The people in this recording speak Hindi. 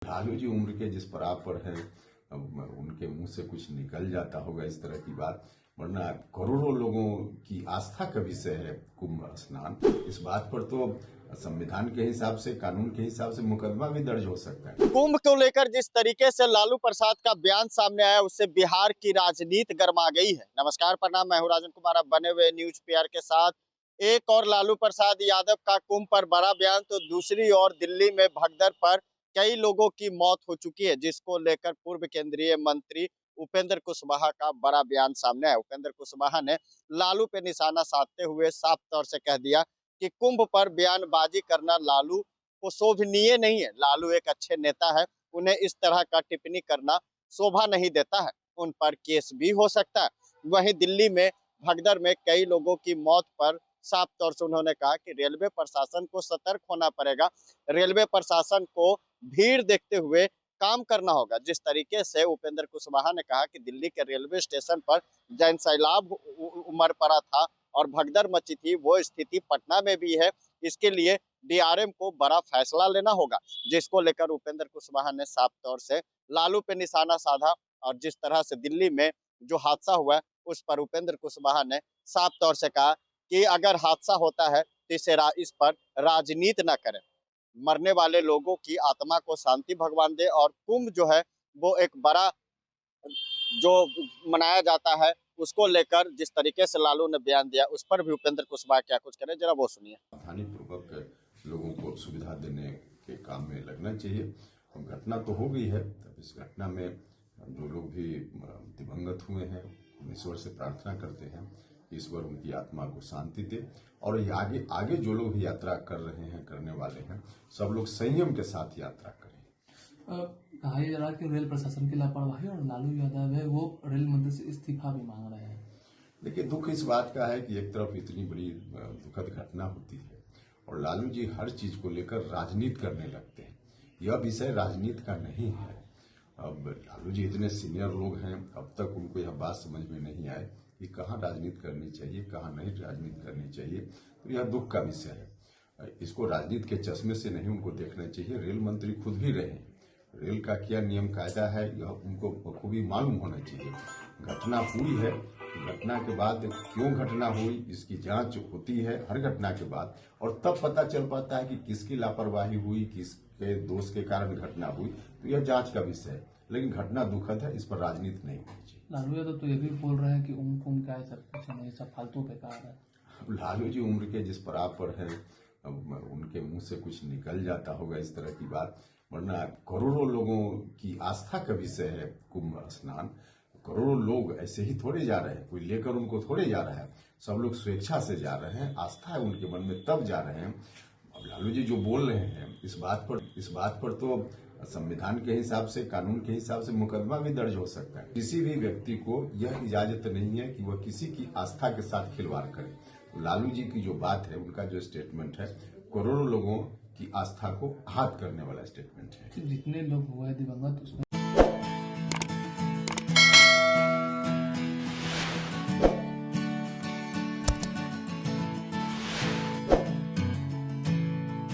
लालू जी उम्र के जिस पड़ाव पर है, अब उनके मुंह से कुछ निकल जाता होगा इस तरह की बात, वरना करोड़ों लोगों की आस्था का विषय है कुंभ स्नान। इस बात पर तो संविधान के हिसाब से, कानून के हिसाब से मुकदमा भी दर्ज हो सकता है। कुंभ को लेकर जिस तरीके से लालू प्रसाद का बयान सामने आया, उससे बिहार की राजनीति गर्मा गई है। नमस्कार, प्रणाम, मैं हूं राजन कुमार, आप बने हुए न्यूज पीआर के साथ। एक और लालू प्रसाद यादव का कुंभ पर बड़ा बयान, तो दूसरी ओर दिल्ली में भगदड़ पर कई लोगों की मौत हो चुकी है, जिसको लेकर पूर्व केंद्रीय मंत्री उपेंद्र कुशवाहा का बड़ा बयान सामने आया। उपेंद्र कुशवाहा ने लालू पे निशाना साधते हुए साफ तौर से कह दिया कि कुंभ पर बयानबाजी करना लालू को शोभनीय नहीं है। लालू एक अच्छे नेता है, उन्हें इस तरह का टिप्पणी करना शोभा नहीं देता है, उन पर केस भी हो सकता है। वहीं दिल्ली में भगदड़ में कई लोगों की मौत पर साफ तौर से उन्होंने कहा कि रेलवे प्रशासन को सतर्क होना पड़ेगा, रेलवे प्रशासन को भीड़ देखते हुए काम करना होगा। जिस तरीके से उपेंद्र कुशवाहा ने कहा कि दिल्ली के रेलवे स्टेशन पर जन सैलाब उमड़ पड़ा था और भगदड़ मची थी, वो स्थिति पटना में भी है। इसके लिए डीआरएम को बड़ा फैसला लेना होगा, जिसको लेकर उपेंद्र कुशवाहा ने साफ तौर से लालू पे निशाना साधा। और जिस तरह से दिल्ली में जो हादसा हुआ है, उस पर उपेंद्र कुशवाहा ने साफ तौर से कहा कि अगर हादसा होता है तो इस पर राजनीति न करें, मरने वाले लोगों की आत्मा को शांति भगवान दे। और कुंभ जो है वो एक बड़ा जो मनाया जाता है, उसको लेकर जिस तरीके से लालू ने बयान दिया, उस पर भी उपेंद्र कुशवाहा क्या कुछ करें, जरा वो सुनिए। सावधानी पूर्वक लोगों को सुविधा देने के काम में लगना चाहिए। और घटना तो हो गई है, तब इस घटना में जो लोग भी दिवंगत हुए हैं, हम ईश्वर से प्रार्थना करते हैं ईश्वर उनकी आत्मा को शांति दे। और ये आगे आगे जो लोग भी यात्रा कर रहे हैं, करने वाले हैं, सब लोग संयम के साथ यात्रा करें। कहा जा रहा कि रेल प्रशासन की लापरवाही, और लालू यादव है वो रेल मंत्री से इस्तीफा भी मांग रहे हैं। देखिए, दुख इस बात का है कि एक तरफ इतनी बड़ी दुखद घटना होती है और लालू जी हर चीज को लेकर राजनीति करने लगते हैं। यह विषय राजनीति का नहीं है। अब लालू जी इतने सीनियर लोग हैं, अब तक उनको यह बात समझ में नहीं आए कि कहाँ राजनीति करनी चाहिए, कहाँ नहीं राजनीति करनी चाहिए। तो यह दुख का विषय है। इसको राजनीति के चश्मे से नहीं उनको देखना चाहिए। रेल मंत्री खुद भी रहे, रेल का क्या नियम कायदा है यह उनको बखूबी मालूम होना चाहिए। घटना हुई है, घटना के बाद क्यों घटना हुई इसकी जांच होती है हर घटना के बाद, और तब पता चल पाता है कि किसकी लापरवाही हुई, किसके दोष के कारण घटना हुई। तो यह जांच का विषय है, लेकिन घटना दुखद है, इस पर राजनीति नहीं होनी चाहिए। लालू यादव तो ये भी बोल रहे हैं कि कुंभ का नहीं, सब फालतू बेकार है। लालू जी उम्र के जिस पड़ाव पर है, अब उनके मुंह से कुछ निकल जाता होगा इस तरह की बात, वरना करोड़ों लोगों की आस्था का विषय है कुंभ स्नान। करोड़ों लोग ऐसे ही थोड़े जा रहे हैं, कोई लेकर उनको थोड़े जा रहा है, सब लोग स्वेच्छा से जा रहे हैं, आस्था है उनके मन में तब जा रहे हैं। अब लालू जी जो बोल रहे हैं इस बात पर तो संविधान के हिसाब से, कानून के हिसाब से मुकदमा भी दर्ज हो सकता है। किसी भी व्यक्ति को यह इजाजत नहीं है कि वह किसी की आस्था के साथ खिलवाड़ करे। लालू जी की जो बात है, उनका जो स्टेटमेंट है, करोड़ों लोगों की आस्था को आहत करने वाला स्टेटमेंट है। जितने लोग हुए दिवंगत उसमें